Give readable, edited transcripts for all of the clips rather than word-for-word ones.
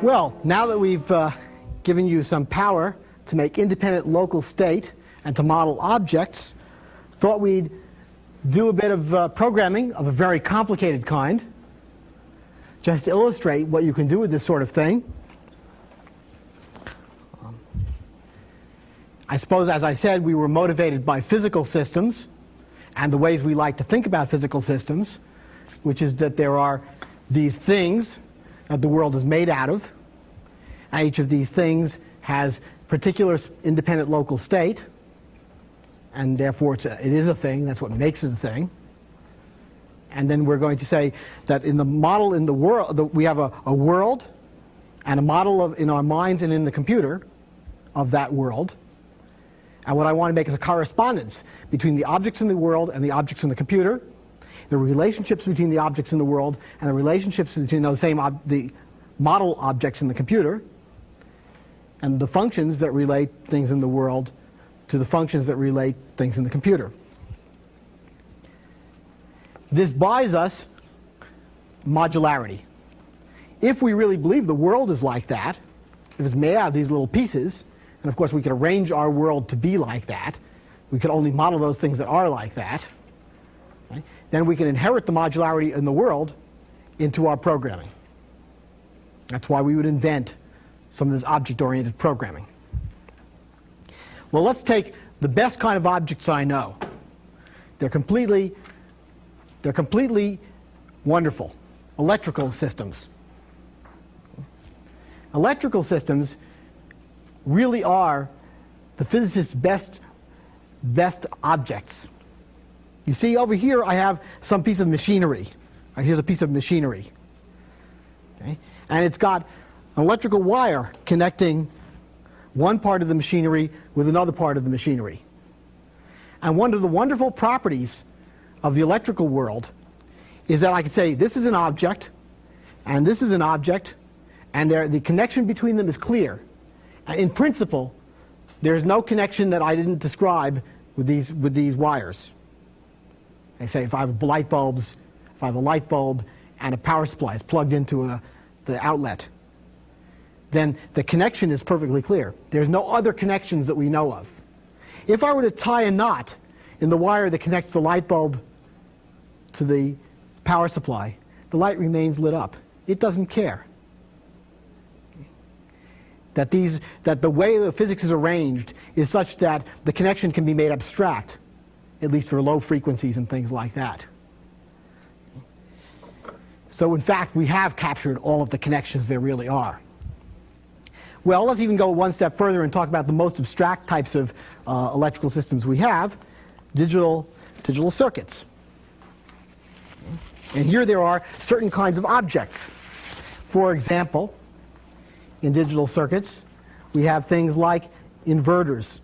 Well, now that we've given you some power to make independent local state and to model objects, thought we'd do a bit of programming of a very complicated kind, just to illustrate what you can do with this sort of thing. I suppose, as I said, we were motivated by physical systems and the ways we like to think about physical systems, which is that there are these things that the world is made out of, and each of these things has particular independent local state, and therefore it is a thing. That's what makes it a thing. And then we're going to say that in the model in the world, we have a world and a model in our minds and in the computer of that world. And what I want to make is a correspondence between the objects in the world and the objects in the computer, the relationships between the objects in the world and the relationships between those same the model objects in the computer, and the functions that relate things in the world to the functions that relate things in the computer. This buys us modularity. If we really believe the world is like that, if it's made out of these little pieces, and of course we could arrange our world to be like that, we could only model those things that are like that, right? Then we can inherit the modularity in the world into our programming. That's why we would invent some of this object-oriented programming. Well, let's take the best kind of objects I know. They're completely wonderful. Electrical systems. Electrical systems really are the physicist's best objects. You see, over here I have some piece of machinery. Here's a piece of machinery. Okay? And it's got an electrical wire connecting one part of the machinery with another part of the machinery. And one of the wonderful properties of the electrical world is that I can say this is an object and this is an object, and the connection between them is clear. And in principle, there's no connection that I didn't describe with these wires. I say if I have light bulbs, if I have a light bulb and a power supply is plugged into the outlet, then the connection is perfectly clear. There's no other connections that we know of. If I were to tie a knot in the wire that connects the light bulb to the power supply, the light remains lit up. It doesn't care. That the way the physics is arranged is such that the connection can be made abstract, at least for low frequencies and things like that. So in fact, we have captured all of the connections there really are. Well, let's even go one step further and talk about the most abstract types of electrical systems we have, digital circuits. And here there are certain kinds of objects. For example, in digital circuits, we have things like inverters.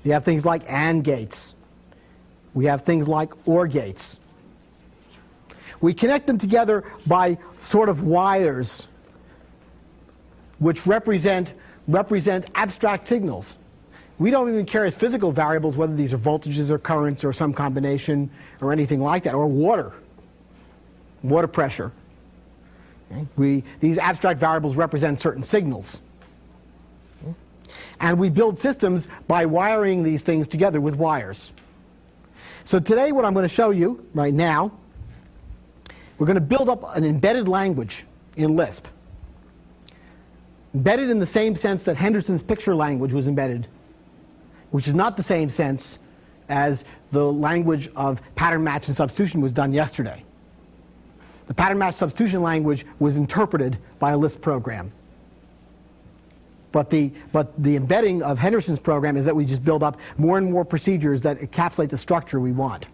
We have things like AND gates. We have things like OR gates. We connect them together by sort of wires which represent abstract signals. We don't even care as physical variables whether these are voltages or currents or some combination or anything like that, or water pressure. Okay? These abstract variables represent certain signals. Okay? And we build systems by wiring these things together with wires. So today what I'm going to show you right now, we're going to build up an embedded language in Lisp. Embedded in the same sense that Henderson's picture language was embedded, which is not the same sense as the language of pattern match and substitution was done yesterday. The pattern match substitution language was interpreted by a Lisp program. But the embedding of Henderson's program is that we just build up more and more procedures that encapsulate the structure we want.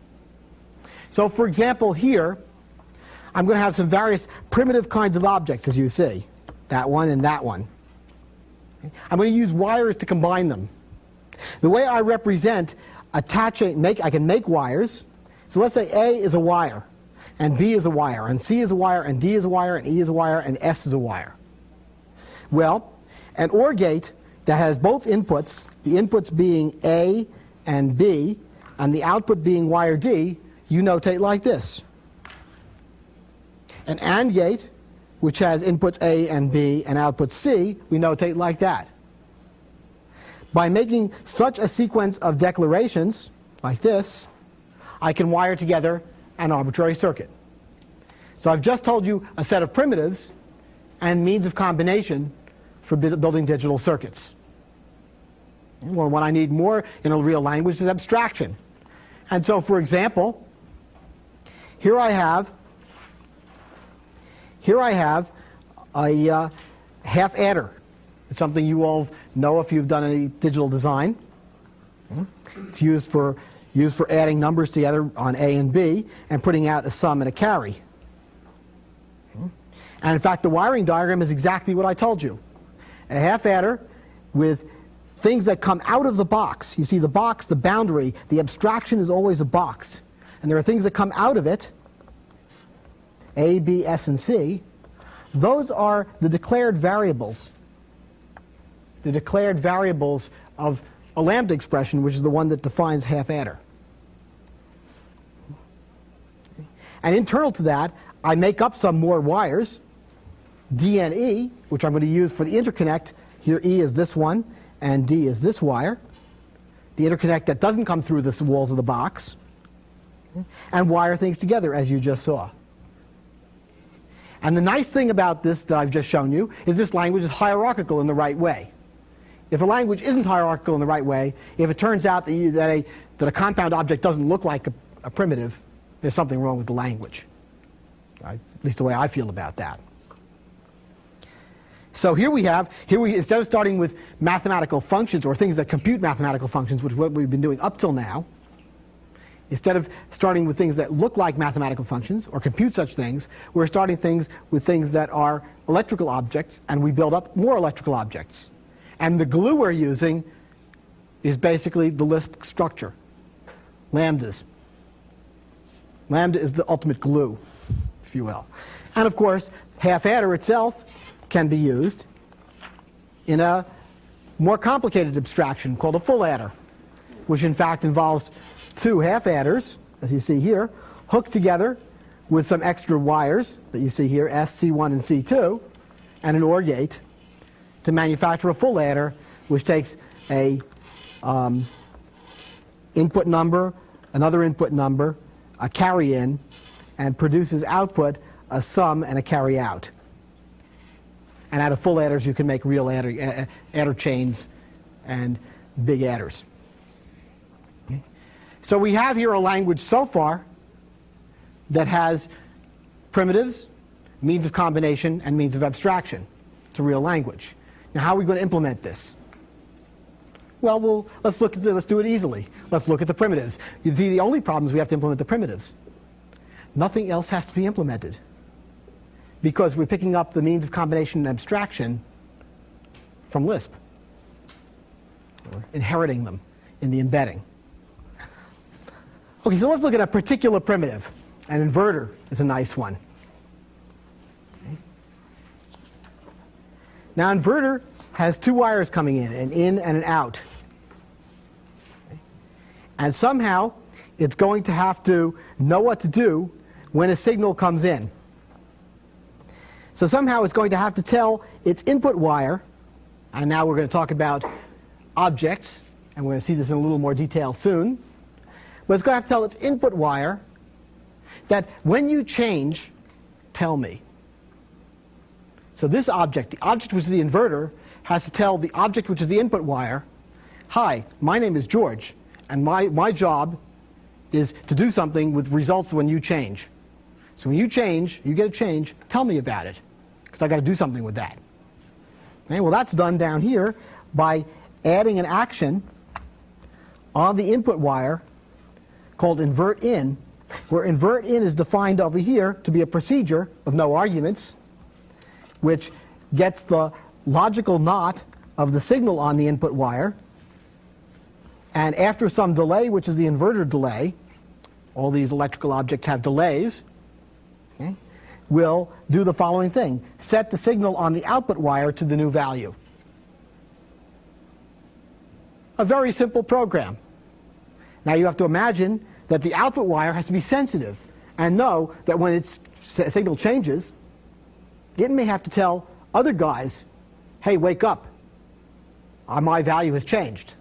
So for example, here, I'm going to have some various primitive kinds of objects, as you see. That one and that one. I'm going to use wires to combine them. The way I represent attaching, I can make wires. So let's say A is a wire, and B is a wire, and C is a wire, and D is a wire, and E is a wire, and S is a wire. Well, an OR gate that has both inputs, the inputs being A and B, and the output being wire D, you notate like this. An AND gate which has inputs A and B and outputs C, we notate like that. By making such a sequence of declarations, like this, I can wire together an arbitrary circuit. So I've just told you a set of primitives and means of combination for building digital circuits. Well, what I need more in a real language is abstraction. And so, for example, here I have a half adder. It's something you all know if you've done any digital design. It's used for adding numbers together on A and B and putting out a sum and a carry. And in fact, the wiring diagram is exactly what I told you. A half adder with things that come out of the box. You see the box, the boundary, the abstraction is always a box. And there are things that come out of it, A, B, S, and C. Those are the declared variables. The declared variables of a lambda expression, which is the one that defines half adder. And internal to that, I make up some more wires, D and E, which I'm going to use for the interconnect. Here E is this one, and D is this wire. The interconnect that doesn't come through the walls of the box. And wire things together, as you just saw. And the nice thing about this that I've just shown you is this language is hierarchical in the right way. If a language isn't hierarchical in the right way, if it turns out that a compound object doesn't look like a primitive, there's something wrong with the language. Right? At least the way I feel about that. So here we instead of starting with mathematical functions or things that compute mathematical functions, which is what we've been doing up till now, instead of starting with things that look like mathematical functions or compute such things, we're starting with things that are electrical objects, and we build up more electrical objects. And the glue we're using is basically the Lisp structure, lambdas. Lambda is the ultimate glue, if you will. And of course, half adder itself can be used in a more complicated abstraction called a full adder, which in fact involves two half adders, as you see here, hooked together with some extra wires that you see here, S, C1, and C2, and an OR gate to manufacture a full adder, which takes a input number, another input number, a carry in, and produces output, a sum, and a carry out. And out of full adders, you can make real adder chains and big adders. Okay. So we have here a language so far that has primitives, means of combination, and means of abstraction. It's a real language. Now, how are we going to implement this? Well, let's do it easily. Let's look at the primitives. You see, the only problem is we have to implement the primitives. Nothing else has to be implemented, because we're picking up the means of combination and abstraction from Lisp. We're inheriting them in the embedding. Okay, so let's look at a particular primitive. An inverter is a nice one. Okay. Now, inverter has two wires coming in, an in and an out. Okay. And somehow, it's going to have to know what to do when a signal comes in. So somehow it's going to have to tell its input wire, and now we're going to talk about objects, and we're going to see this in a little more detail soon, but it's going to have to tell its input wire that when you change, tell me. So this object, the object which is the inverter, has to tell the object which is the input wire, hi, my name is George, and my job is to do something with results when you change. So when you change, you get a change, tell me about it, because I've got to do something with that. Okay, well, that's done down here by adding an action on the input wire called invert in, where invert in is defined over here to be a procedure of no arguments, which gets the logical knot of the signal on the input wire, and after some delay, which is the inverter delay, all these electrical objects have delays, okay, will do the following thing. Set the signal on the output wire to the new value. A very simple program. Now you have to imagine that the output wire has to be sensitive and know that when its signal changes, it may have to tell other guys, hey, wake up. My value has changed.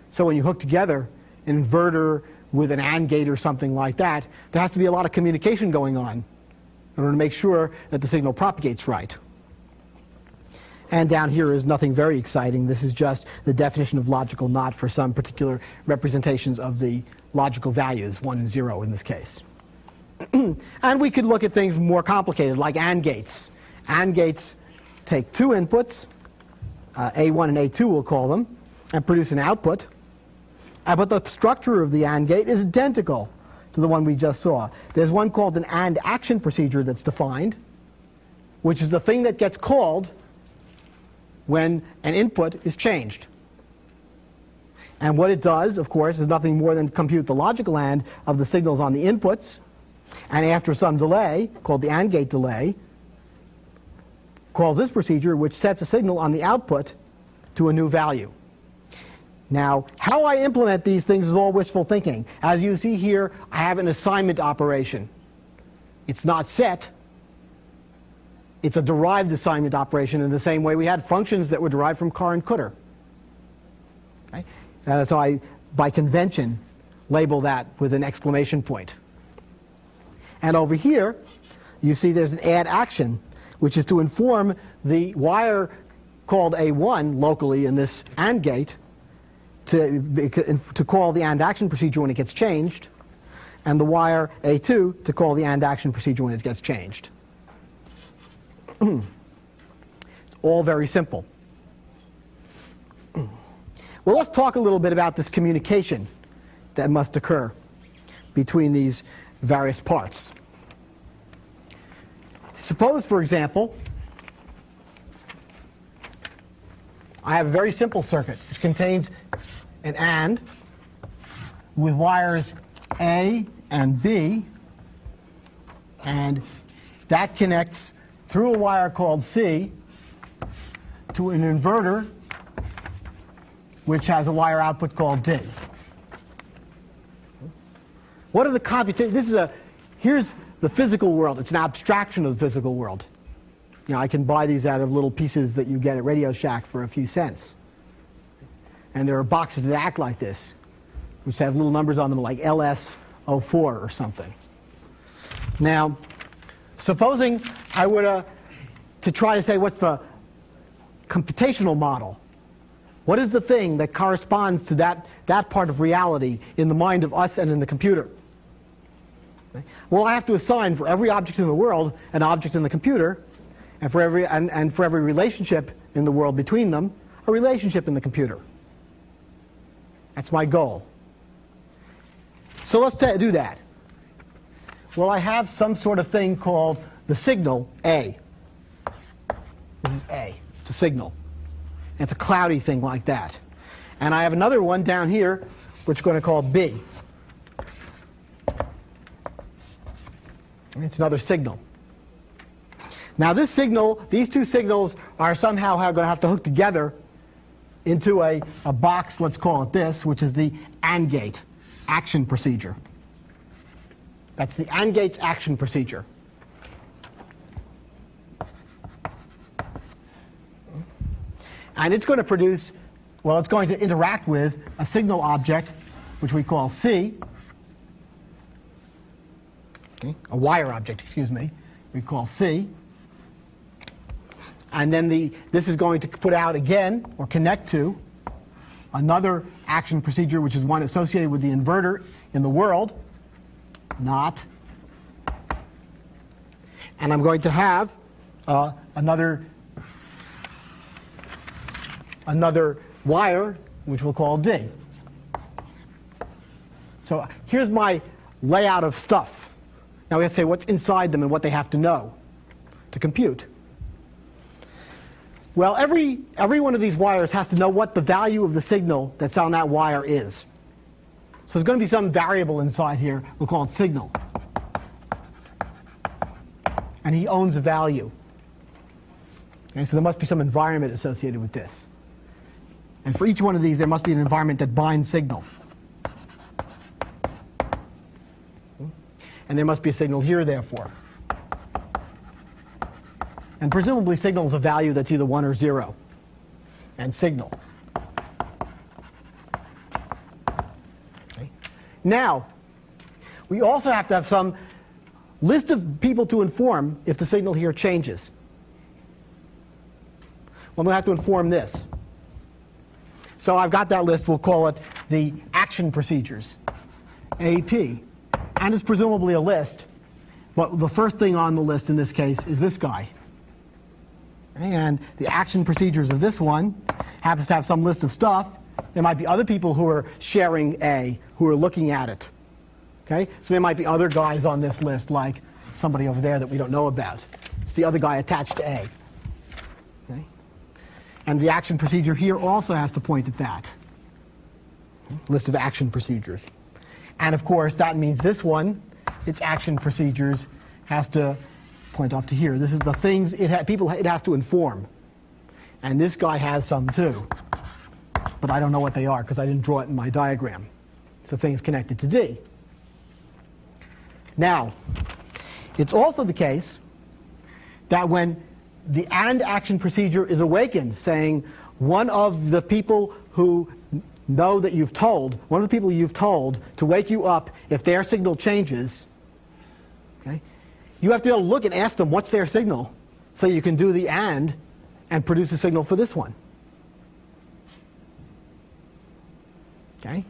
So when you hook together an inverter with an AND gate or something like that, there has to be a lot of communication going on in order to make sure that the signal propagates right. And down here is nothing very exciting. This is just the definition of logical NOT for some particular representations of the logical values, 1 and 0 in this case. And we could look at things more complicated, like AND gates. AND gates take two inputs, A1 and A2 we'll call them, and produce an output. But the structure of the AND gate is identical to the one we just saw. There's one called an AND action procedure that's defined, which is the thing that gets called when an input is changed. And what it does, of course, is nothing more than compute the logical AND of the signals on the inputs, and after some delay, called the AND gate delay, calls this procedure, which sets a signal on the output to a new value. Now, how I implement these things is all wishful thinking. As you see here, I have an assignment operation. It's not set. It's a derived assignment operation in the same way we had functions that were derived from Car and Cutter. Okay? So I, by convention, label that with an exclamation point. And over here, you see there's an add action, which is to inform the wire called A1 locally in this AND gate to call the AND action procedure when it gets changed, and the wire A2 to call the AND action procedure when it gets changed. It's all very simple. Well, let's talk a little bit about this communication that must occur between these various parts. Suppose, for example, I have a very simple circuit which contains an AND with wires A and B, and that connects through a wire called C to an inverter which has a wire output called D. What are the computations? Here's the physical world. It's an abstraction of the physical world. You know, I can buy these out of little pieces that you get at Radio Shack for a few cents. And there are boxes that act like this, which have little numbers on them like LS04 or something. Now, supposing I were to try to say what's the computational model. What is the thing that corresponds to that part of reality in the mind of us and in the computer? Okay. Well, I have to assign for every object in the world an object in the computer, and for every relationship in the world between them, a relationship in the computer. That's my goal. So let's do that. Well, I have some sort of thing called the signal A. This is A. It's a signal. And it's a cloudy thing like that. And I have another one down here, which we're going to call B. It's another signal. Now this signal, these two signals are somehow going to have to hook together into a box, let's call it this, which is the AND gate action procedure. That's the AND gate's action procedure. And it's going to produce, well, it's going to interact with a signal object, which we call C, okay, a wire object, excuse me, we call C. And then this is going to put out again, or connect to, another action procedure, which is one associated with the inverter in the world, not. And I'm going to have another wire, which we'll call D. So here's my layout of stuff. Now we have to say what's inside them and what they have to know to compute. Well, every one of these wires has to know what the value of the signal that's on that wire is. So there's going to be some variable inside here. We'll call it signal. And he owns a value. Okay, so there must be some environment associated with this. And for each one of these, there must be an environment that binds signal. And there must be a signal here, therefore. And presumably signal is a value that's either 1 or 0. And signal. Okay. Now, we also have to have some list of people to inform if the signal here changes. Well, I'm going to have to inform this. So I've got that list. We'll call it the action procedures, AP. And it's presumably a list. But the first thing on the list in this case is this guy. And the action procedures of this one happens to have some list of stuff. There might be other people who are sharing A, who are looking at it. Okay? So there might be other guys on this list, like somebody over there that we don't know about. It's the other guy attached to A. Okay? And the action procedure here also has to point at that. List of action procedures. And of course, that means this one, its action procedures, has to point off to here. This is the things it has to inform. And this guy has some too. But I don't know what they are because I didn't draw it in my diagram. It's the things connected to D. Now, it's also the case that when the AND action procedure is awakened, saying one of the people who know that you've told, one of the people you've told to wake you up if their signal changes, okay, you have to be able to look and ask them what's their signal so you can do the AND and produce a signal for this one. Okay?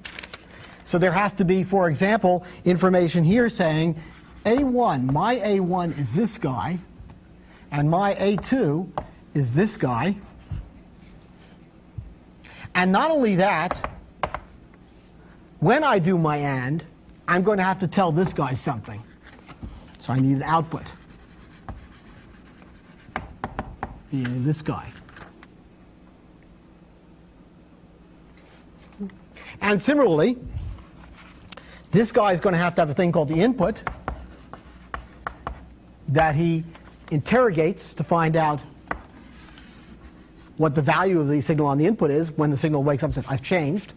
So there has to be, for example, information here saying A1, my A1 is this guy, and my A2 is this guy. And not only that, when I do my AND, I'm going to have to tell this guy something. So I need an output. Yeah, this guy. And similarly, this guy is going to have a thing called the input that he interrogates to find out what the value of the signal on the input is when the signal wakes up and says, I've changed,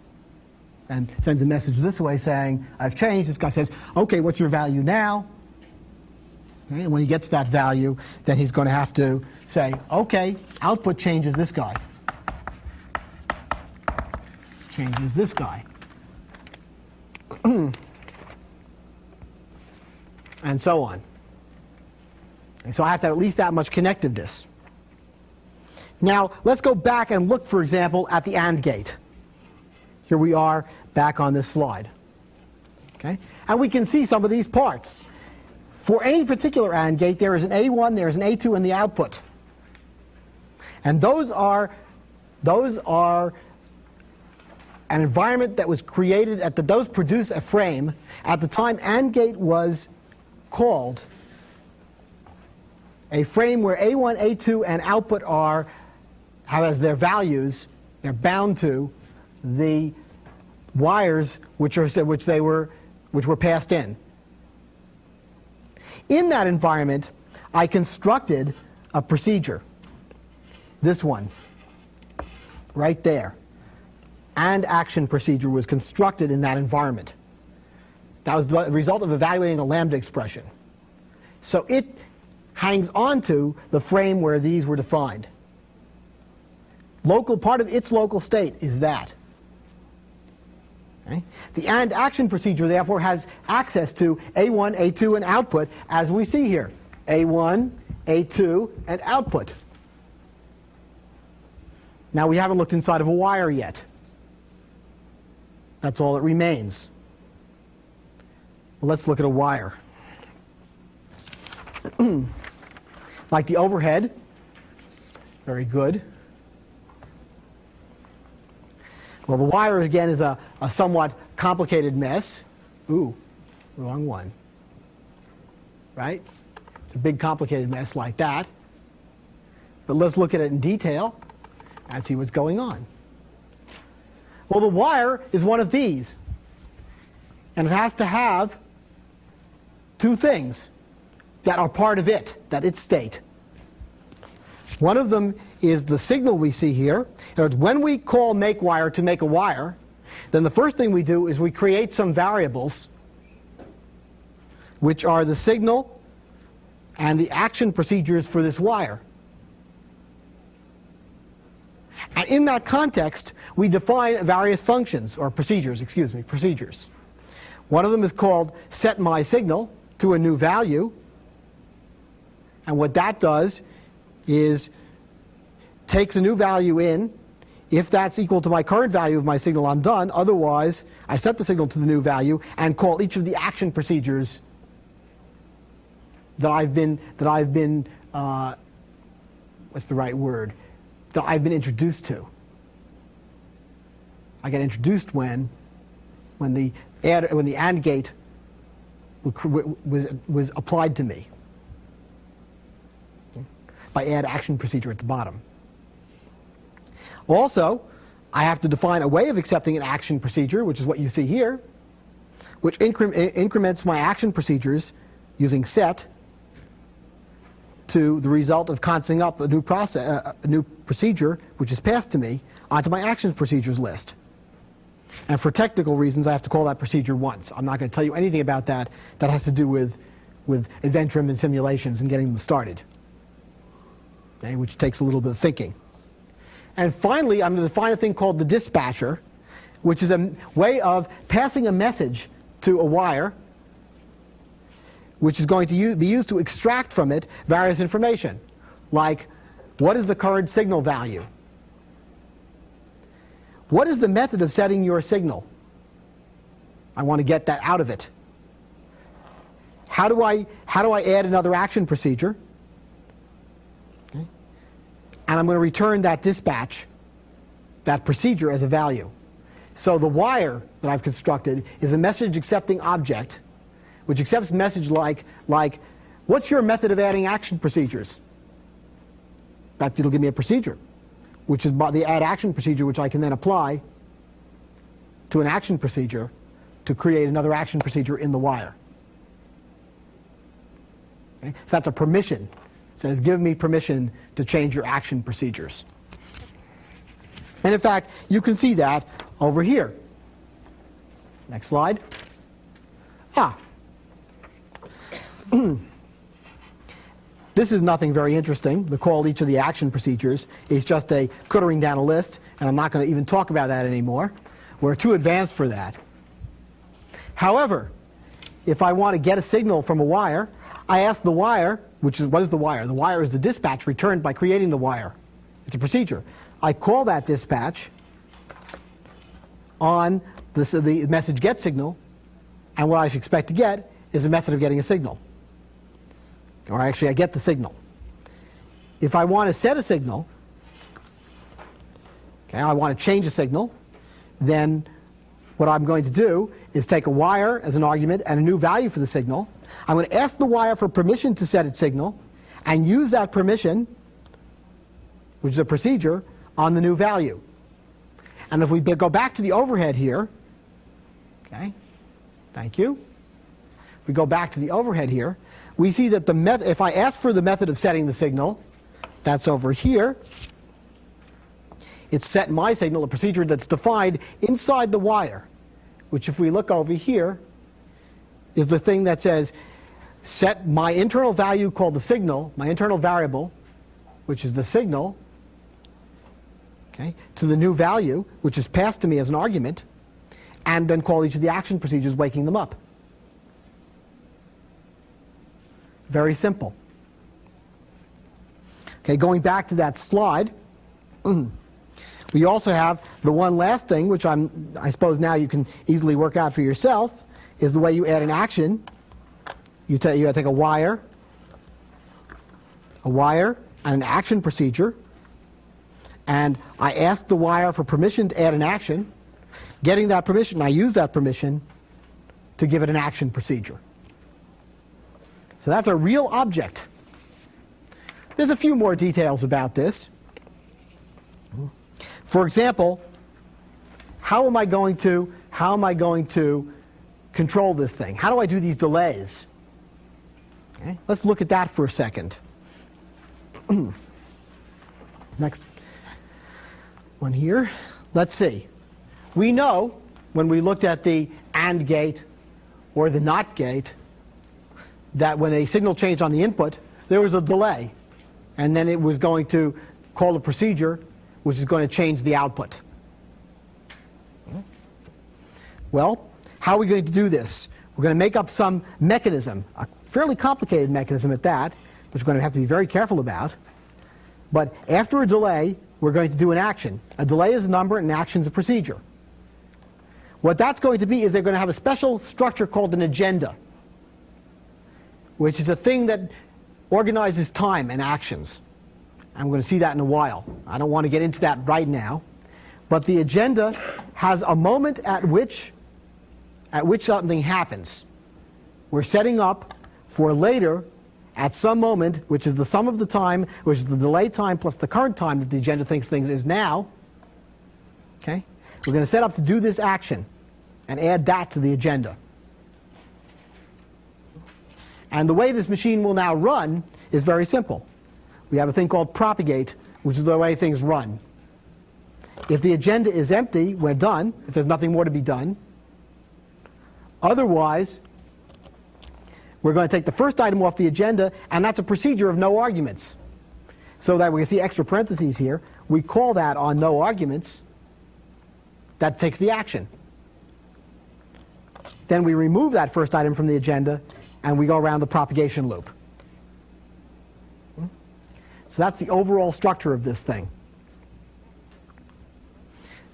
and sends a message this way saying, I've changed. This guy says, OK, what's your value now? Okay, and when he gets that value, then he's going to have to say, OK, output changes this guy. Changes this guy. And so on. And so I have to have at least that much connectiveness. Now, let's go back and look, for example, at the AND gate. Here we are back on this slide. Okay? And we can see some of these parts. For any particular AND gate, there is an A1, there is an A2 in the output. And those are an environment that was created those produce a frame. At the time AND gate was called, a frame where A1, A2, and output have as their values, they're bound to the wires which were passed in. In that environment, I constructed a procedure. This one, right there. And action procedure was constructed in that environment. That was the result of evaluating a lambda expression. So it hangs on to the frame where these were defined. Part of its local state is that. Okay? The AND action procedure, therefore, has access to A1, A2, and output, as we see here. A1, A2, and output. Now, we haven't looked inside of a wire yet. That's all that remains. Well, let's look at a wire. Like the overhead. Very good. Well, the wire, again, is a somewhat complicated mess. Ooh, wrong one. Right? It's a big, complicated mess like that. But let's look at it in detail and see what's going on. Well, the wire is one of these. And it has to have two things that are part of it, its state. One of them is the signal we see here. In other words, when we call make wire to make a wire, then the first thing we do is we create some variables which are the signal and the action procedures for this wire. And in that context, we define various functions, or procedures, excuse me, procedures. One of them is called set my signal to a new value. And what that does is takes a new value in. If that's equal to my current value of my signal, I'm done. Otherwise, I set the signal to the new value and call each of the action procedures that I've been what's the right word? That I've been introduced to. I get introduced when the AND gate was applied to me by add action procedure at the bottom. Also, I have to define a way of accepting an action procedure, which is what you see here, which increments my action procedures using set to the result of constantly up a new procedure, which is passed to me, onto my actions procedures list. And for technical reasons, I have to call that procedure once. I'm not going to tell you anything about that. That has to do with event-driven simulations and getting them started, okay, which takes a little bit of thinking. And finally, I'm going to define a thing called the dispatcher, which is a way of passing a message to a wire, which is going to be used to extract from it various information, like what is the current signal value? What is the method of setting your signal? I want to get that out of it. How do I add another action procedure? Okay. And I'm going to return that dispatch, that procedure, as a value. So the wire that I've constructed is a message accepting object which accepts message like what's your method of adding action procedures? It'll give me a procedure, which is the add action procedure, which I can then apply to an action procedure to create another action procedure in the wire. Okay? So that's a permission. It says give me permission to change your action procedures. And in fact, you can see that over here. Next slide. This is nothing very interesting. The call each of the action procedures is just a cuttering down a list, and I'm not going to even talk about that anymore. We're too advanced for that. However, if I want to get a signal from a wire, I ask the wire, what is the wire? The wire is the dispatch returned by creating the wire. It's a procedure. I call that dispatch on the message get signal, and what I should expect to get is a method of getting a signal. Or actually, I get the signal. If I want to set a signal, okay, I want to change a signal, then what I'm going to do is take a wire as an argument and a new value for the signal. I'm going to ask the wire for permission to set its signal and use that permission, which is a procedure, on the new value. And if we go back to the overhead here, okay, thank you. If we go back to the overhead here, we see that if I ask for the method of setting the signal, that's over here. It's set my signal, a procedure that's defined inside the wire, which if we look over here, is the thing that says set my internal value called the signal, my internal variable, which is the signal, okay, to the new value, which is passed to me as an argument, and then call each of the action procedures, waking them up. Very simple. Okay, going back to that slide, we also have the one last thing, which I suppose now you can easily work out for yourself, is the way you add an action. You take a wire, and an action procedure, and I ask the wire for permission to add an action. Getting that permission, I use that permission to give it an action procedure. So that's a real object. There's a few more details about this. For example, how am I going to control this thing? How do I do these delays? Okay, let's look at that for a second. Next one here. Let's see. We know when we looked at the AND gate or the NOT gate that when a signal changed on the input, there was a delay. And then it was going to call a procedure which is going to change the output. Well, how are we going to do this? We're going to make up some mechanism, a fairly complicated mechanism at that, which we're going to have to be very careful about. But after a delay, we're going to do an action. A delay is a number, and an action is a procedure. What that's going to be is they're going to have a special structure called an agenda, which is a thing that organizes time and actions. I'm going to see that in a while. I don't want to get into that right now. But the agenda has a moment at which something happens. We're setting up for later, at some moment, which is the sum of the time, which is the delay time plus the current time that the agenda thinks things is now. Okay? We're going to set up to do this action and add that to the agenda. And the way this machine will now run is very simple. We have a thing called propagate, which is the way things run. If the agenda is empty, we're done, if there's nothing more to be done. Otherwise, we're going to take the first item off the agenda, and that's a procedure of no arguments. So that we can see extra parentheses here. We call that on no arguments. That takes the action. Then we remove that first item from the agenda, and we go around the propagation loop. So that's the overall structure of this thing.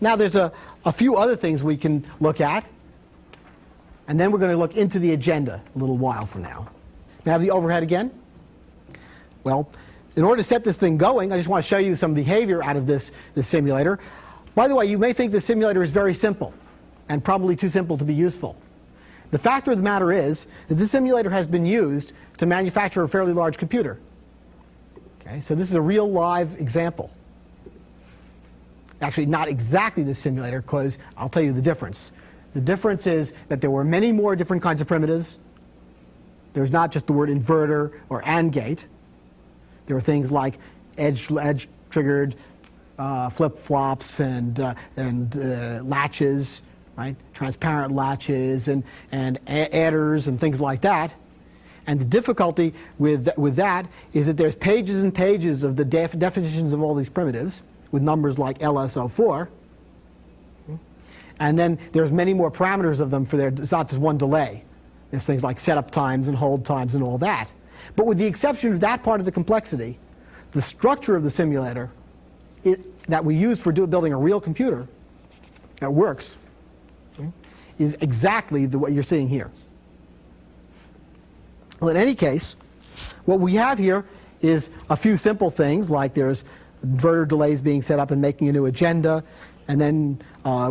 Now there's a few other things we can look at, and then we're going to look into the agenda a little while from now. May I have the overhead again? Well, in order to set this thing going, I just want to show you some behavior out of this simulator. By the way, you may think this simulator is very simple, and probably too simple to be useful. The fact of the matter is that this simulator has been used to manufacture a fairly large computer. Okay, so this is a real live example. Actually, not exactly this simulator, because I'll tell you the difference. The difference is that there were many more different kinds of primitives. There's not just the word inverter or AND gate. There were things like edge-triggered flip-flops and latches, right? Transparent latches and adders and things like that. And the difficulty with that is that there's pages and pages of the definitions of all these primitives with numbers like LSO4. And then there's many more parameters of them it's not just one delay. There's things like setup times and hold times and all that. But with the exception of that part of the complexity, the structure of the simulator that we use for building a real computer that works is exactly what you're seeing here. Well, in any case, what we have here is a few simple things, like there's inverter delays being set up and making a new agenda, and then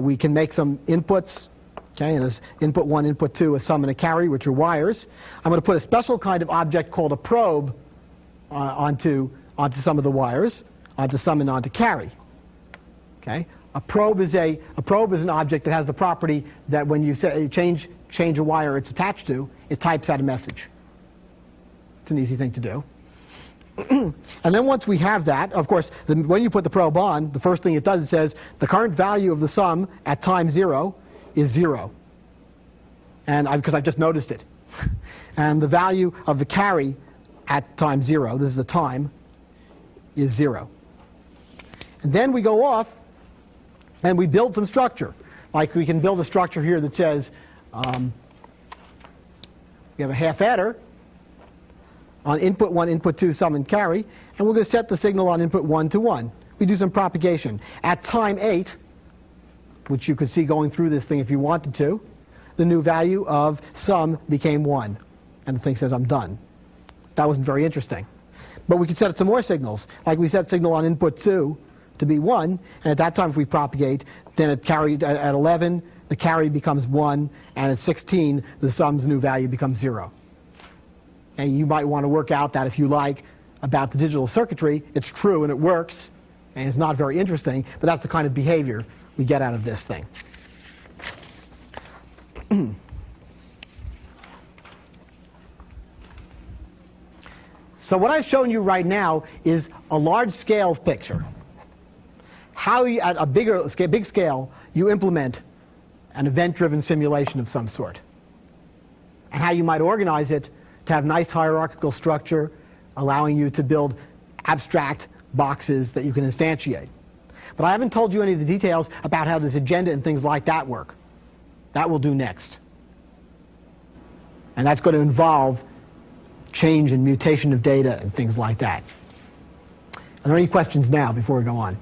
we can make some inputs, okay, and as input 1, input 2, a sum and a carry, which are wires. I'm going to put a special kind of object called a probe onto some of the wires, onto sum and onto carry. Okay? A probe is an object that has the property that when you change a wire it's attached to, it types out a message. It's an easy thing to do. And then once we have that, of course, when you put the probe on, the first thing it does, it says the current value of the sum at time 0 is 0. And because I've just noticed it. And the value of the carry at time 0, this is the time, is 0. And then we go off and we build some structure. Like we can build a structure here that says we have a half adder on input 1, input 2, sum and carry, and we're going to set the signal on input 1 to 1. We do some propagation. At time 8, which you could see going through this thing if you wanted to, the new value of sum became 1, and the thing says I'm done. That wasn't very interesting. But we could set some more signals, like we set signal on input 2 to be 1, and at that time if we propagate, then it carried at 11, the carry becomes 1, and at 16, the sum's new value becomes 0. And you might want to work out that if you like about the digital circuitry. It's true and it works, and it's not very interesting, but that's the kind of behavior we get out of this thing. So what I've shown you right now is a large-scale picture. How you, at a big scale, you implement an event-driven simulation of some sort, and how you might organize it to have nice hierarchical structure, allowing you to build abstract boxes that you can instantiate. But I haven't told you any of the details about how this agenda and things like that work. That we'll do next. And that's going to involve change and mutation of data and things like that. Are there any questions now before we go on?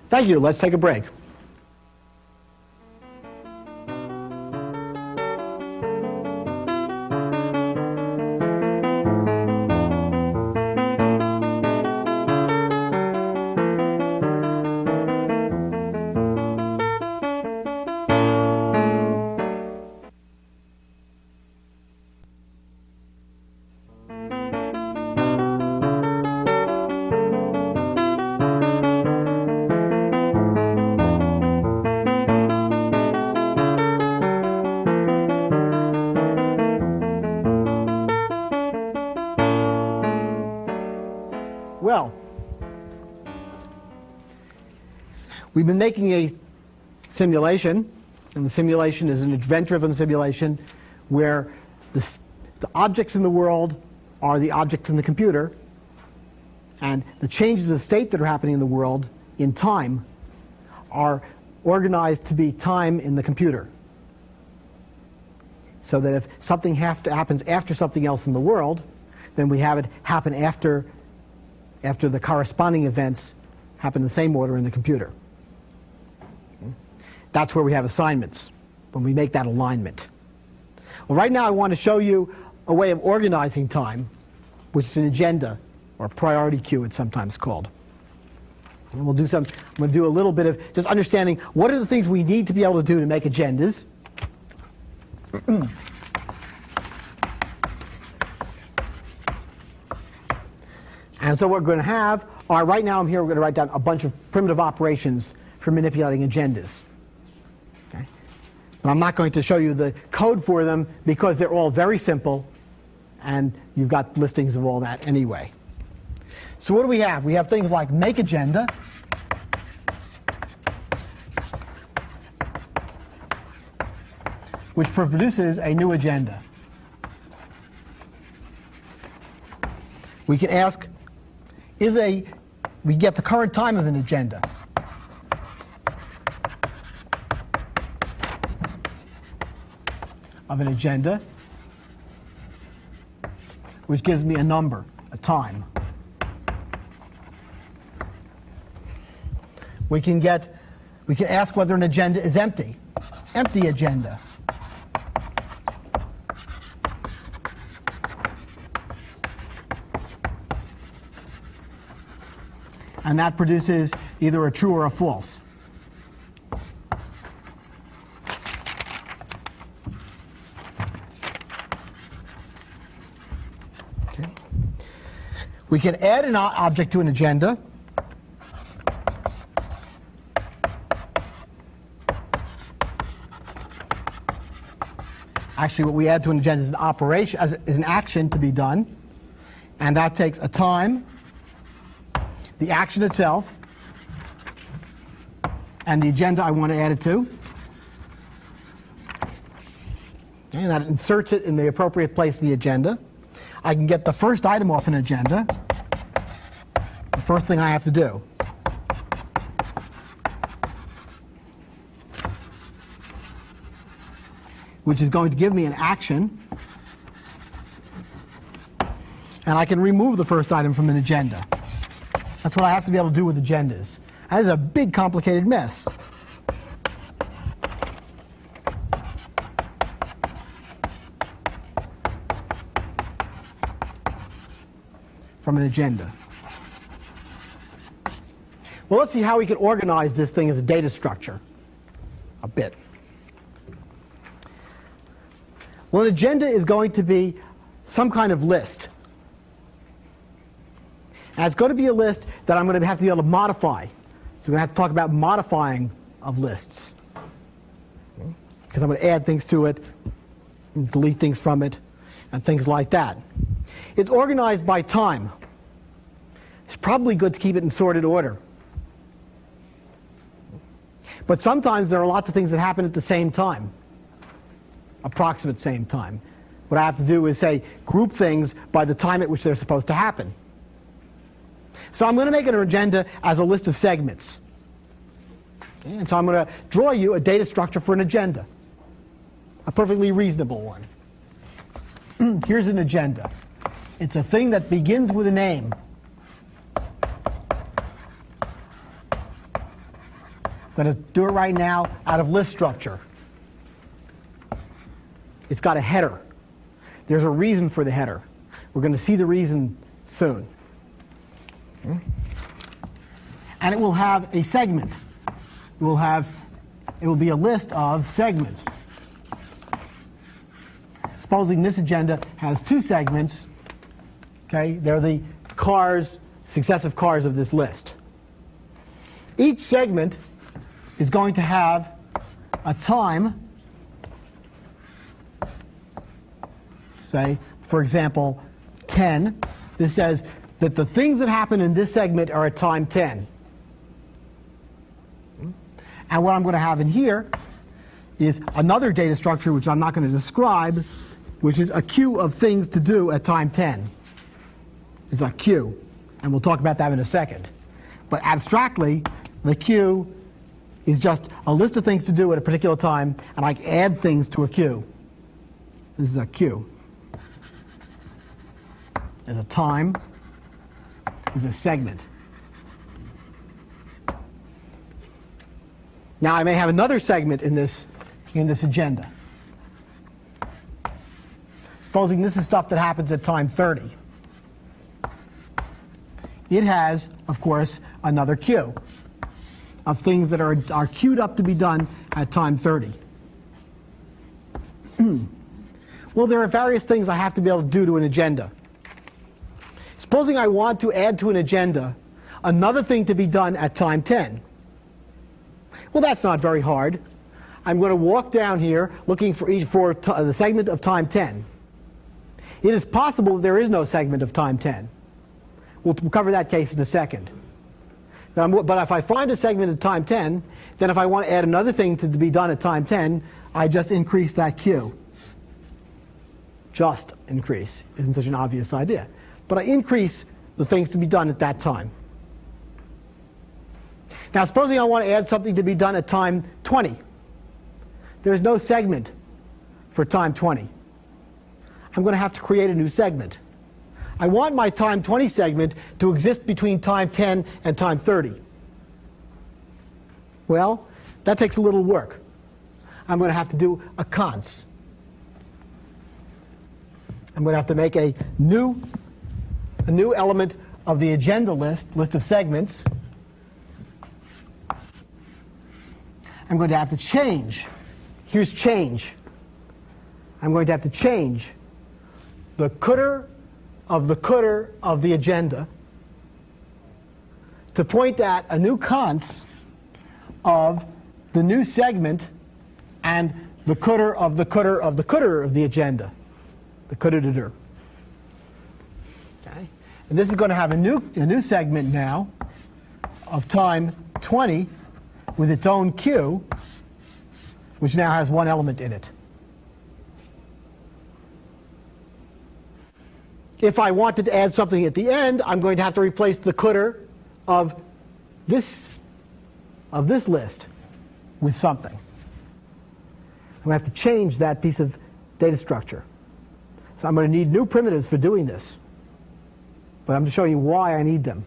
Thank you. Let's take a break. Well, we've been making a simulation, and the simulation is an event-driven simulation where the objects in the world are the objects in the computer, and the changes of state that are happening in the world in time are organized to be time in the computer. So that if something happens after something else in the world, then we have it happen after the corresponding events happen in the same order in the computer. That's where we have assignments, when we make that alignment. Well, right now I want to show you a way of organizing time, which is an agenda, or priority queue it's sometimes called. And I'm going to do a little bit of just understanding what are the things we need to be able to do to make agendas. And so what we're going to have are, right now I'm here, we're going to write down a bunch of primitive operations for manipulating agendas. Okay? But I'm not going to show you the code for them because they're all very simple, and you've got listings of all that anyway. So what do we have? We have things like make agenda, which produces a new agenda. We can ask, we get the current time of an agenda. Which gives me a number, a time. We can ask whether an agenda is empty. Empty agenda. And that produces either a true or a false. Okay. We can add an object to an agenda. Actually, what we add to an agenda is an operation, is an action to be done, and that takes a time, the action itself, and the agenda I want to add it to. And that inserts it in the appropriate place in the agenda. I can get the first item off an agenda, the first thing I have to do. Which is going to give me an action. And I can remove the first item from an agenda. That's what I have to be able to do with agendas. That is a big, complicated mess. From an agenda. Well, let's see how we can organize this thing as a data structure a bit. Well, an agenda is going to be some kind of list. And it's going to be a list that I'm going to have to be able to modify. So we're going to have to talk about modifying of lists. Because I'm going to add things to it, and delete things from it, and things like that. It's organized by time. It's probably good to keep it in sorted order. But sometimes there are lots of things that happen at the same time. approximate same time. What I have to do is say group things by the time at which they're supposed to happen. So I'm going to make an agenda as a list of segments. Okay? And so I'm going to draw you a data structure for an agenda, a perfectly reasonable one. Here's an agenda. It's a thing that begins with a name. I'm going to do it right now out of list structure. It's got a header. There's a reason for the header. We're going to see the reason soon. Okay. And it will have a segment. It will be a list of segments. Supposing this agenda has 2 segments, okay, they're the cars, successive cars of this list. Each segment is going to have a time, say, for example, 10. This says that the things that happen in this segment are at time 10. And what I'm going to have in here is another data structure, which I'm not going to describe, which is a queue of things to do at time 10. It's a queue, and we'll talk about that in a second. But abstractly, the queue is just a list of things to do at a particular time, and I add things to a queue. This is a queue. There's a time. There's a segment. Now I may have another segment in this agenda. Supposing this is stuff that happens at time 30. It has, of course, another queue of things that are queued up to be done at time 30. Well, there are various things I have to be able to do to an agenda. Supposing I want to add to an agenda another thing to be done at time 10. Well, that's not very hard. I'm going to walk down here looking for the segment of time 10. It is possible that there is no segment of time 10. We'll cover that case in a second. But if I find a segment at time 10, then if I want to add another thing to be done at time 10, I just increase that queue. Just increase isn't such an obvious idea. But I increase the things to be done at that time. Now, supposing I want to add something to be done at time 20. There's no segment for time 20. I'm going to have to create a new segment. I want my time 20 segment to exist between time 10 and time 30. Well, that takes a little work. I'm going to have to do a cons. I'm going to have to make a new element of the agenda list of segments. I'm going to have to change. Here's change. I'm going to have to change the cdr of the agenda to point at a new cons of the new segment and the cdr of the cdr of the cdr of the agenda. The cdr. Okay. And this is going to have a new segment now of time 20 with its own queue, which now has one element in it. If I wanted to add something at the end, I'm going to have to replace the cdr of this list with something. I'm going to have to change that piece of data structure. So I'm going to need new primitives for doing this. But I'm going to show you why I need them.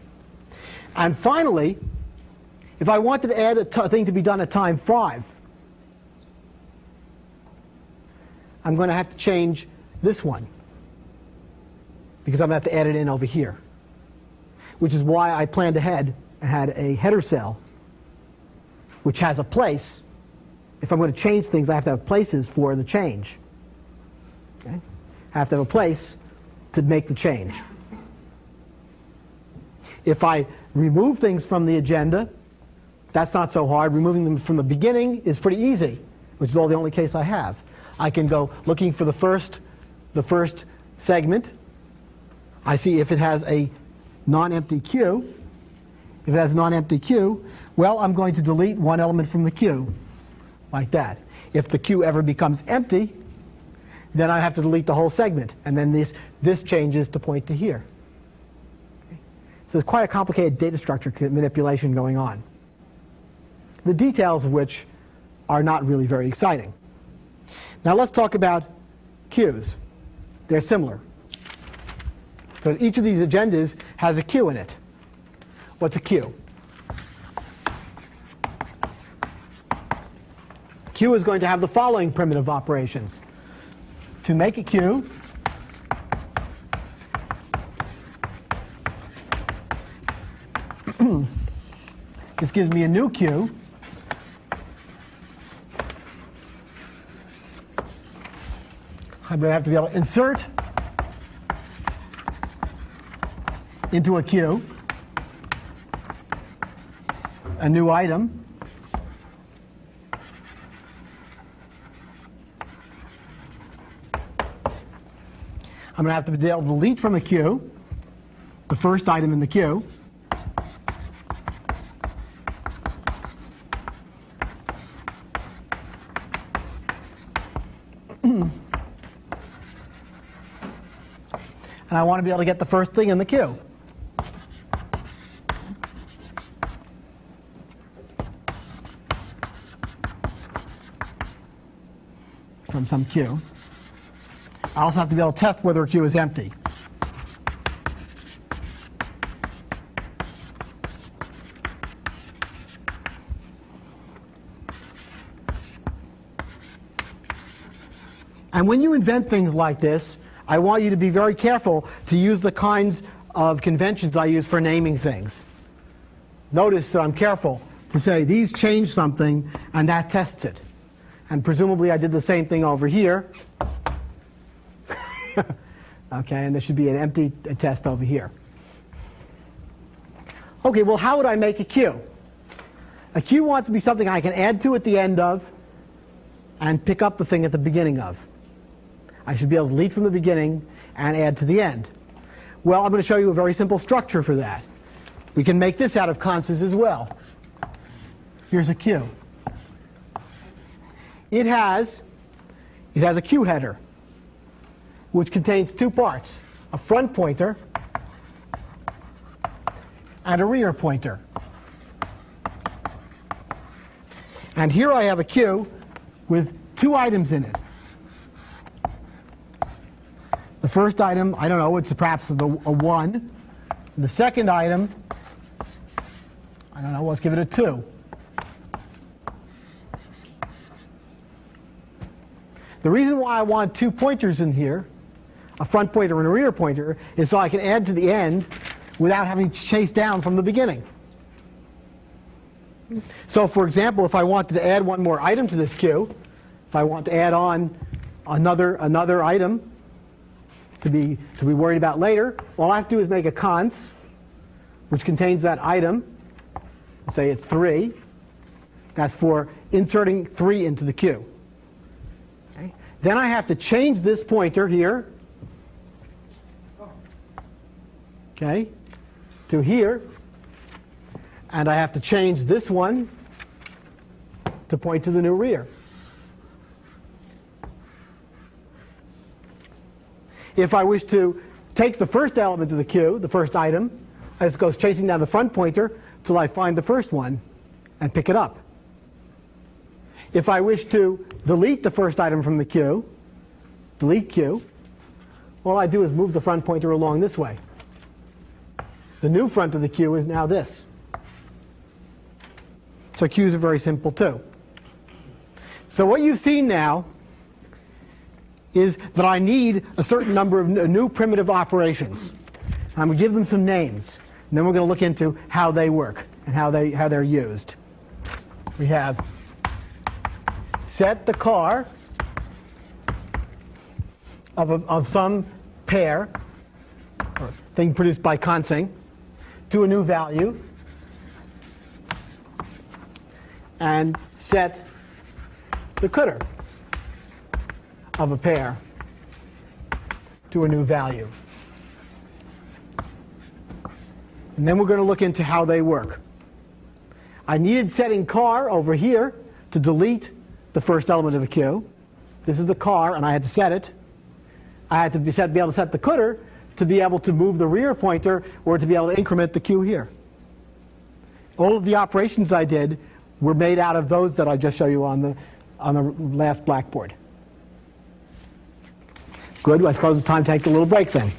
And finally, if I wanted to add a thing to be done at time 5, I'm going to have to change this one, because I'm going to have to add it in over here, which is why I planned ahead and had a header cell which has a place. If I'm going to change things, I have to have places for the change. Okay? I have to have a place to make the change. If I remove things from the agenda, that's not so hard. Removing them from the beginning is pretty easy, which is the only case I have. I can go looking for the first segment. I see if it has a non-empty queue. If it has a non-empty queue, well, I'm going to delete one element from the queue, like that. If the queue ever becomes empty, then I have to delete the whole segment, and then this changes to point to here. Okay. So there's quite a complicated data structure manipulation going on, the details of which are not really very exciting. Now let's talk about queues. They're similar, because each of these agendas has a queue in it. What's a queue? Queue is going to have the following primitive operations. To make a queue, this gives me a new queue. I'm going to have to be able to insert into a queue a new item. I'm going to have to be able to delete from a queue the first item in the queue. And I want to be able to get the first thing in the queue. From some queue. I also have to be able to test whether a queue is empty. And when you invent things like this, I want you to be very careful to use the kinds of conventions I use for naming things. Notice that I'm careful to say these change something and that tests it. And presumably I did the same thing over here. Okay, and there should be an empty test over here. Okay, well, how would I make a queue? A queue wants to be something I can add to at the end of and pick up the thing at the beginning of. I should be able to delete from the beginning and add to the end. Well, I'm going to show you a very simple structure for that. We can make this out of conses as well. Here's a queue. It has a queue header, which contains two parts, a front pointer and a rear pointer. And here I have a queue with two items in it. The first item, I don't know, it's perhaps a 1. The second item, I don't know, let's give it a 2. The reason why I want two pointers in here, a front pointer and a rear pointer, is so I can add to the end without having to chase down from the beginning. So, for example, if I wanted to add one more item to this queue, if I want to add on another item to be worried about later, all I have to do is make a cons, which contains that item. Say it's 3. That's for inserting 3 into the queue. Okay. Then I have to change this pointer here, okay, to here, and I have to change this one to point to the new rear. If I wish to take the first element of the queue, the first item, I just go chasing down the front pointer till I find the first one and pick it up. If I wish to delete the first item from the queue, delete queue, all I do is move the front pointer along this way. The new front of the queue is now this. So queues are very simple too. So what you've seen now is that I need a certain number of new primitive operations. I'm going to give them some names, and then we're going to look into how they work and how they're used. We have set the car of some pair, or thing produced by consing, to a new value, and set the cdr of a pair to a new value. And then we're going to look into how they work. I needed setting car over here to delete the first element of a queue. This is the car, and I had to set it. I had to be able to set the coulter to be able to move the rear pointer or to be able to increment the Q here. All of the operations I did were made out of those that I just showed you on the last blackboard. Good. I suppose it's time to take a little break then.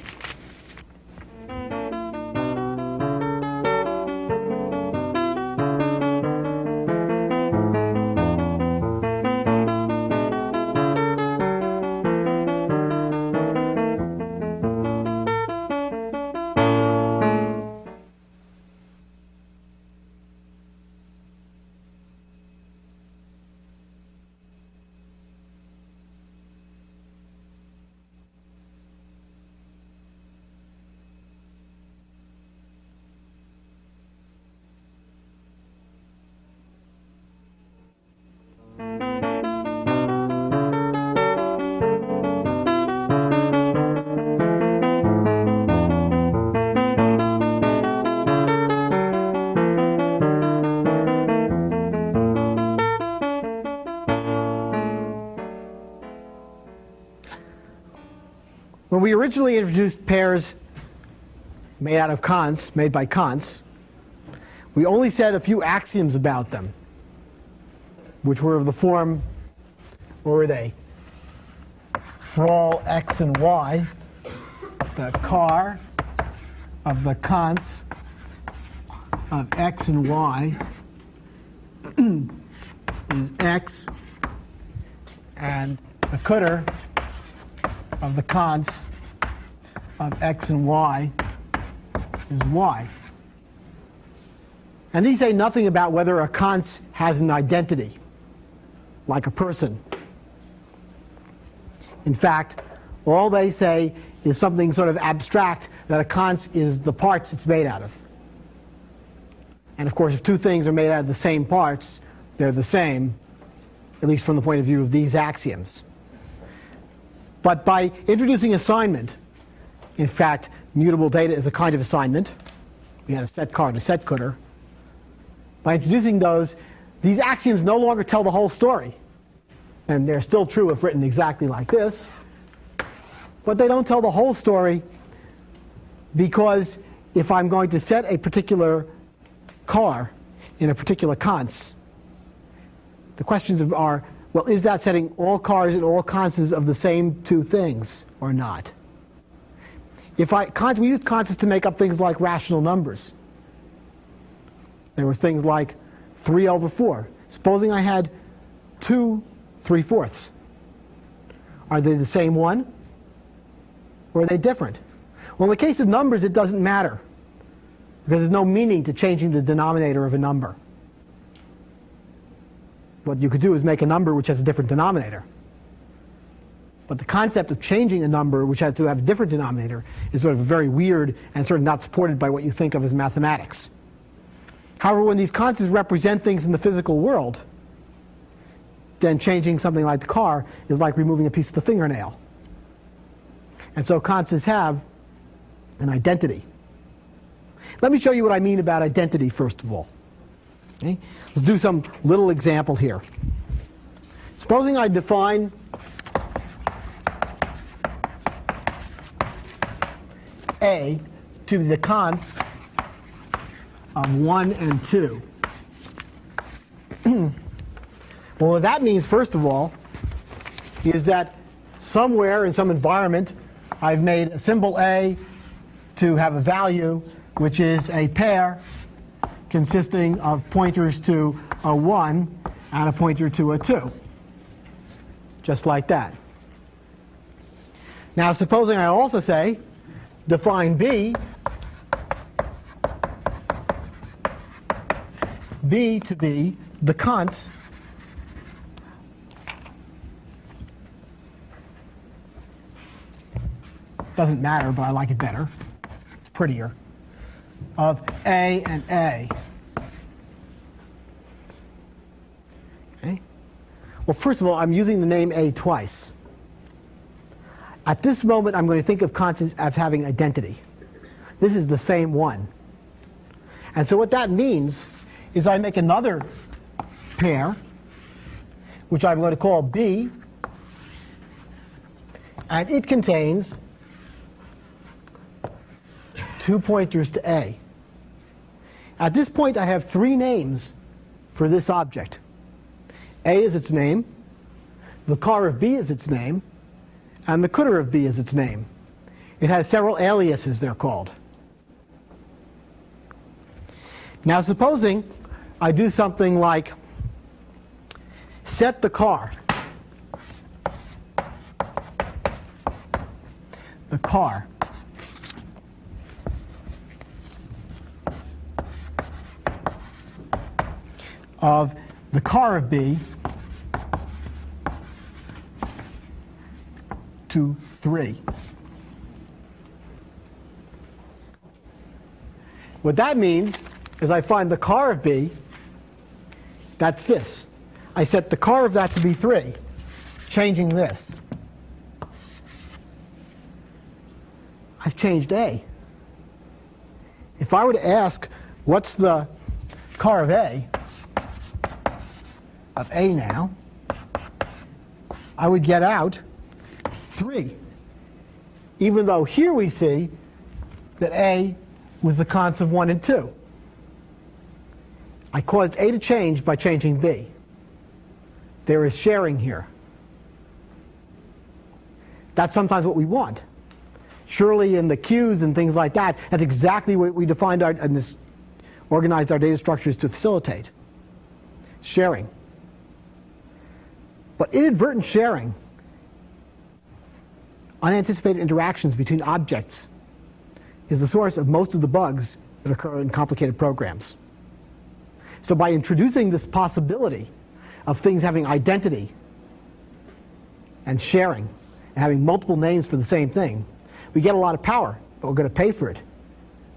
When we originally introduced pairs made out of consts, made by consts, we only said a few axioms about them, which were of the form, what were they? For all x and y, the car of the consts of x and y is x, and the coulter of the consts of x and y is y. And these say nothing about whether a const has an identity, like a person. In fact, all they say is something sort of abstract, that a const is the parts it's made out of. And of course, if two things are made out of the same parts, they're the same, at least from the point of view of these axioms. But by introducing assignment, in fact, mutable data is a kind of assignment. We had a set car and a set coulter. By introducing those, these axioms no longer tell the whole story. And they're still true if written exactly like this. But they don't tell the whole story, because if I'm going to set a particular car in a particular const, the questions are, well, is that setting all cars and all constants of the same two things or not? We used constants to make up things like rational numbers. There were things like 3 over 4. Supposing I had 2 3/4. Are they the same one? Or are they different? Well, in the case of numbers, it doesn't matter, because there's no meaning to changing the denominator of a number. What you could do is make a number which has a different denominator. But the concept of changing a number which has to have a different denominator is sort of very weird and sort of not supported by what you think of as mathematics. However, when these constants represent things in the physical world, then changing something like the car is like removing a piece of the fingernail. And so constants have an identity. Let me show you what I mean about identity first of all. Okay? Let's do some little example here. Supposing I define A to be the const of 1 and 2. Well, what that means, first of all, is that somewhere in some environment I've made a symbol A to have a value which is a pair consisting of pointers to a 1 and a pointer to a 2. Just like that. Now, supposing I also say, define B to be the const doesn't matter, but I like it better. It's prettier. Of A and A. Okay. Well, first of all, I'm using the name A twice. At this moment, I'm going to think of constants as having identity. This is the same one. And so what that means is I make another pair, which I'm going to call B, and it contains 2 pointers to A. At this point, I have 3 names for this object. A is its name, the car of B is its name, and the cutter of B is its name. It has several aliases, they're called. Now supposing I do something like set the car of the car of B to 3. What that means is I find the car of B, that's this. I set the car of that to be 3, changing this. I've changed A. If I were to ask, what's the car of A now, I would get out 3. Even though here we see that A was the const of 1 and 2. I caused A to change by changing B. There is sharing here. That's sometimes what we want. Surely in the queues and things like that, that's exactly what we defined and organized our data structures to facilitate. Sharing. But inadvertent sharing, unanticipated interactions between objects, is the source of most of the bugs that occur in complicated programs. So by introducing this possibility of things having identity and sharing and having multiple names for the same thing, we get a lot of power, but we're going to pay for it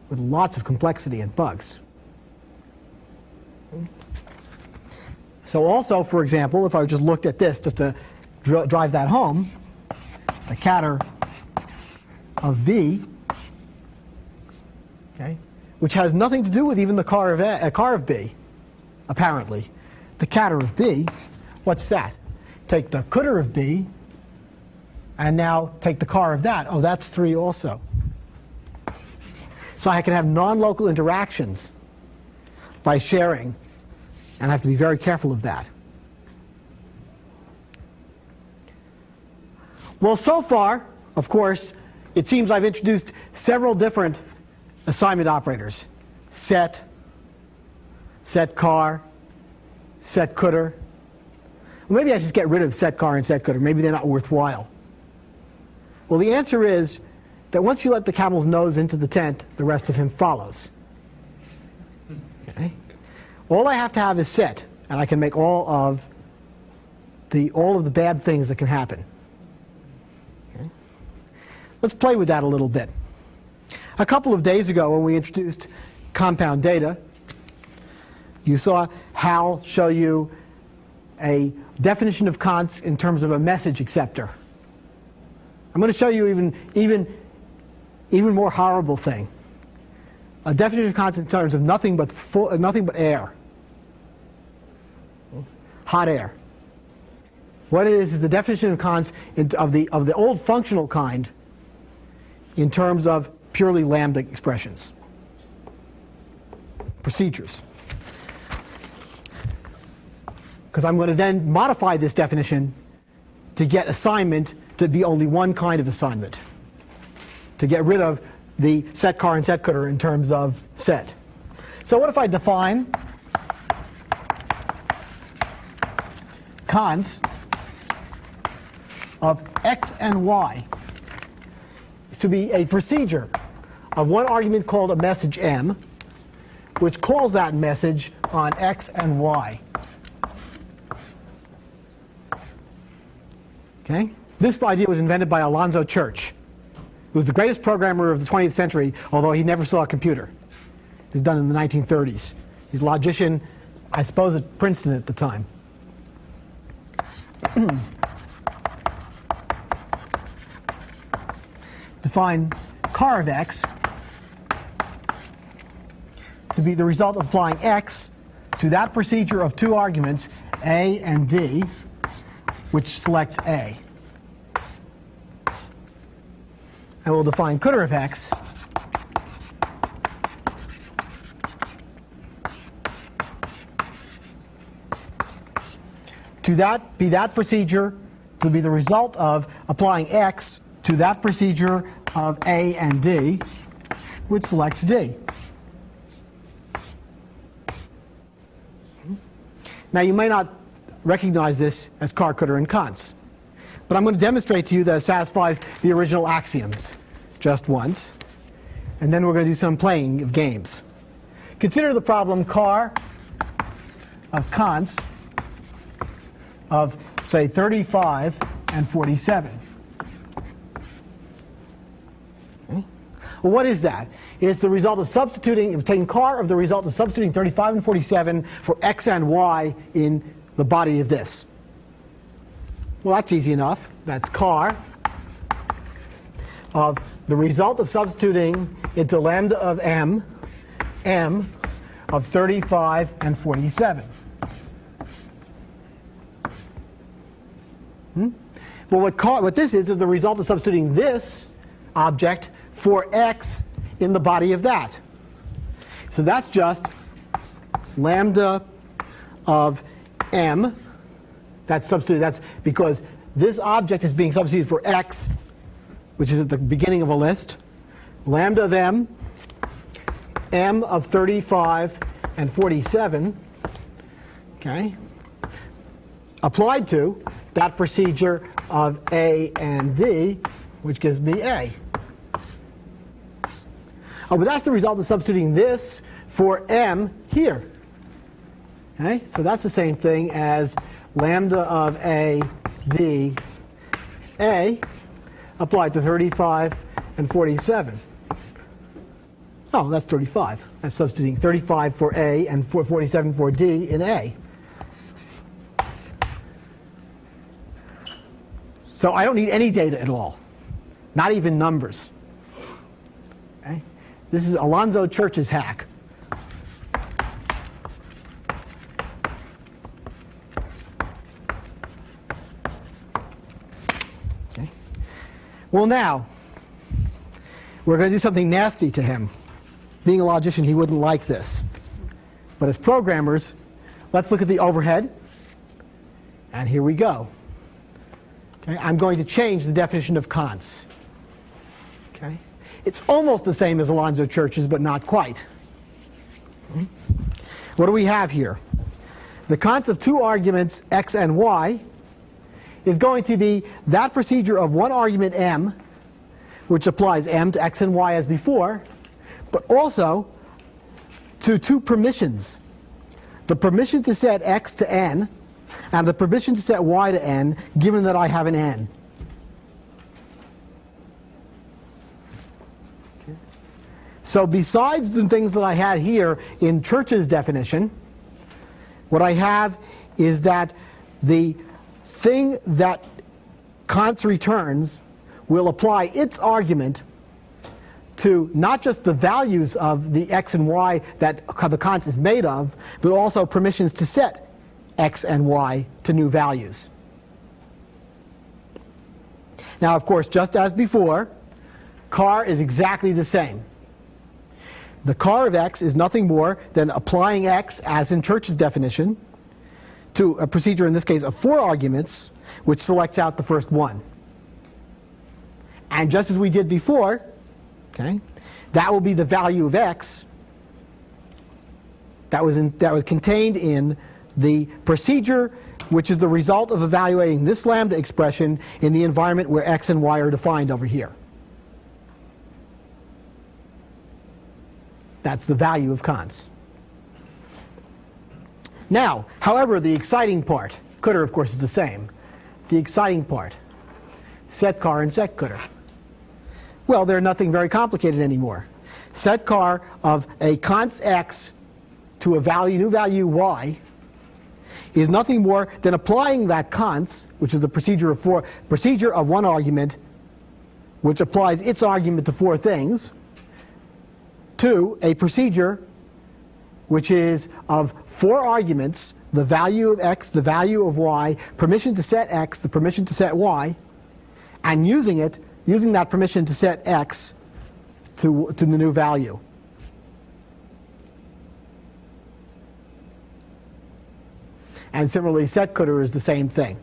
with lots of complexity and bugs. So also, for example, if I just looked at this, just to drive that home, the catter of B, okay, which has nothing to do with even the car of B, apparently. The catter of B, what's that? Take the cutter of B, and now take the car of that. Oh, that's 3 also. So I can have non-local interactions by sharing, and I have to be very careful of that. Well, so far, of course, it seems I've introduced several different assignment operators. Set car, set cutter. Well, maybe I just get rid of set car and set cutter. Maybe they're not worthwhile. Well, the answer is that once you let the camel's nose into the tent, the rest of him follows. Okay? All I have to have is set, and I can make all of the bad things that can happen. Okay? Let's play with that a little bit. A couple of days ago, when we introduced compound data, you saw Hal show you a definition of const in terms of a message acceptor. I'm going to show you even more horrible thing. A definition of const in terms of nothing but air. Hot air. What it is the definition of const of the old functional kind in terms of purely lambda expressions. Procedures. Because I'm going to then modify this definition to get assignment to be only one kind of assignment. To get rid of the set car and set cutter in terms of set. So what if I define const of x and y to be a procedure of one argument called a message m, which calls that message on x and y. Okay? This idea was invented by Alonzo Church, who was the greatest programmer of the 20th century, although he never saw a computer. It was done in the 1930s. He's a logician, I suppose, at Princeton at the time. Define car of x to be the result of applying x to that procedure of two arguments, a and d, which selects A. and we'll define coulter of x to be that procedure to be the result of applying x to that procedure of A and D, which selects D. Now you may not recognize this as Carr, Coulter, and Kant's, but I'm going to demonstrate to you that it satisfies the original axioms just once, and then we're going to do some playing of games. Consider the problem Carr of Kant's of, say, 35 and 47. Okay. Well, what is that? It's the result of substituting, taking Carr of the result of substituting 35 and 47 for x and y in the body of this. Well, that's easy enough. That's Carr of the result of substituting into lambda of m of 35 and 47. Well, what this is the result of substituting this object for x in the body of that. So that's just lambda of m. That's substituted. That's because this object is being substituted for x, which is at the beginning of a list. Lambda of m of 35 and 47. Okay. Applied to that procedure of A and D, which gives me A. Oh, but that's the result of substituting this for m here. Okay, so that's the same thing as lambda of A, D, A, applied to 35 and 47. Oh, that's 35. That's substituting 35 for A and 47 for D in A. So I don't need any data at all, not even numbers. Okay? This is Alonzo Church's hack. Okay. Well, now, we're going to do something nasty to him. Being a logician, he wouldn't like this. But as programmers, let's look at the overhead. And here we go. Okay, I'm going to change the definition of Kant's. Okay? It's almost the same as Alonzo Church's, but not quite. What do we have here? The Kant's of two arguments, x and y, is going to be that procedure of one argument m, which applies m to x and y as before, but also to two permissions. The permission to set x to n, and the permission to set y to n, given that I have an n. Okay. So besides the things that I had here in Church's definition, what I have is that the thing that Kant's returns will apply its argument to not just the values of the x and y that the Kant's is made of, but also permissions to set x and y to new values. Now, of course, just as before, Carr is exactly the same. The Carr of x is nothing more than applying x, as in Church's definition, to a procedure, in this case, of 4 arguments, which selects out the first one. And just as we did before, okay, that will be the value of x that was contained in the procedure, which is the result of evaluating this lambda expression in the environment where x and y are defined over here. That's the value of Kant's. Now, however, the exciting part, Coulter, of course, is the same. The exciting part, set Carr and set Coulter. Well, they're nothing very complicated anymore. Set Carr of a Kant's x to a new value y is nothing more than applying that Kant's, which is the procedure of one argument, which applies its argument to 4 things, to a procedure which is of 4 arguments, the value of x, the value of y, permission to set x, the permission to set y, and using it using that permission to set x to the new value. And similarly, setcooter is the same thing.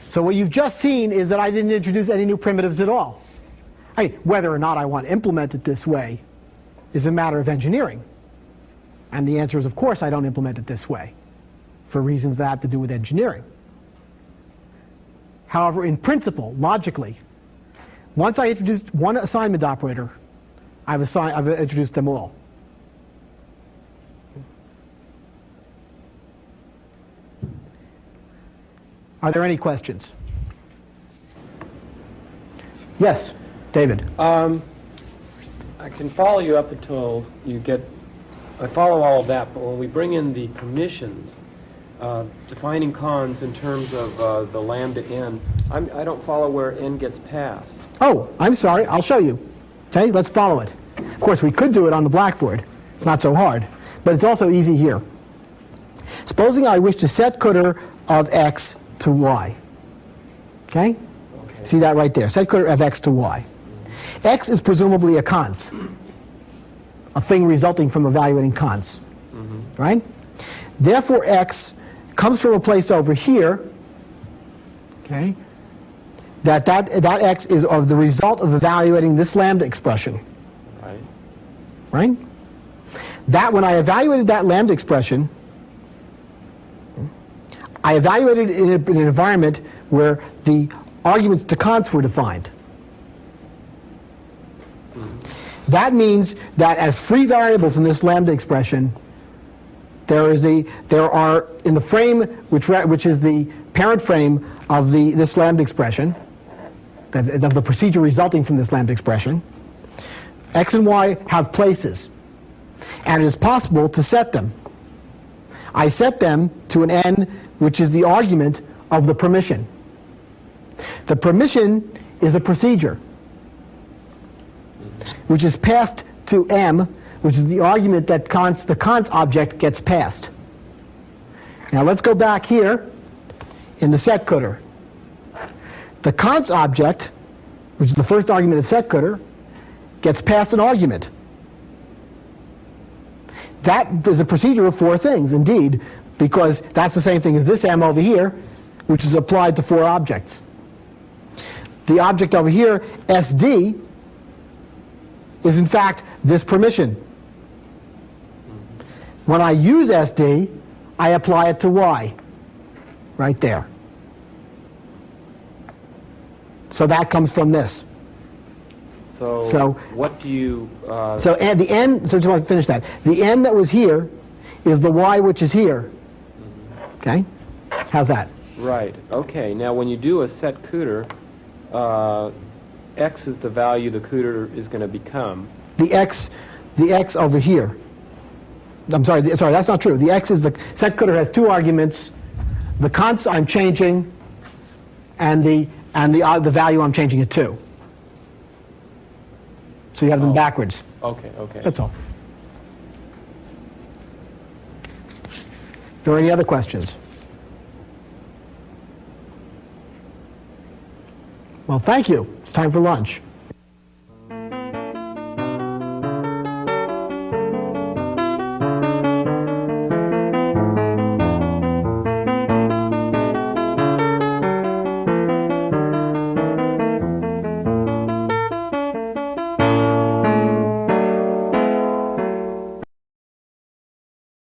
So what you've just seen is that I didn't introduce any new primitives at all. Whether or not I want to implement it this way is a matter of engineering. And the answer is, of course, I don't implement it this way for reasons that have to do with engineering. However, in principle, logically, once I introduced one assignment operator, I've introduced them all. Are there any questions? Yes, David. I can follow you up until you get, I follow all of that, but when we bring in the permissions, defining cons in terms of the lambda n, I don't follow where n gets passed. Oh, I'm sorry, I'll show you. Okay, let's follow it. Of course, we could do it on the blackboard. It's not so hard, but it's also easy here. Supposing I wish to set cooter of x to y. Okay? See that right there. Set cooter of x to y. X is presumably a cons, a thing resulting from evaluating cons. Right? Therefore, x comes from a place over here. Okay? That x is of the result of evaluating this lambda expression. Right. Right? That when I evaluated that lambda expression, I evaluated it in an environment where the arguments to cons were defined. That means that as free variables in this lambda expression, there are in the frame which is the parent frame of this lambda expression, of the procedure resulting from this lambda expression, x and y have places, and it is possible to set them. I set them to an n which is the argument of the permission. The permission is a procedure which is passed to m, which is the argument that the cons object gets passed. Now let's go back here in the setcooter. The cons object, which is the first argument of setcooter, gets passed an argument. That is a procedure of four things, indeed, because that's the same thing as this m over here, which is applied to four objects. The object over here, SD, is in fact this permission. When I use SD, I apply it to y, right there. So that comes from this. So what do you... So the n, so just want to finish that. The n that was here is the y which is here. Okay? How's that? Right. Okay. Now when you do a set cooter, x is the value the cooter is going to become. The x over here. I'm sorry, that's not true. The x is the set cooter has two arguments. The cons I'm changing, and the value I'm changing it to. So you have them backwards. Okay. Okay. That's all. Are there any other questions? Well, thank you. It's time for lunch.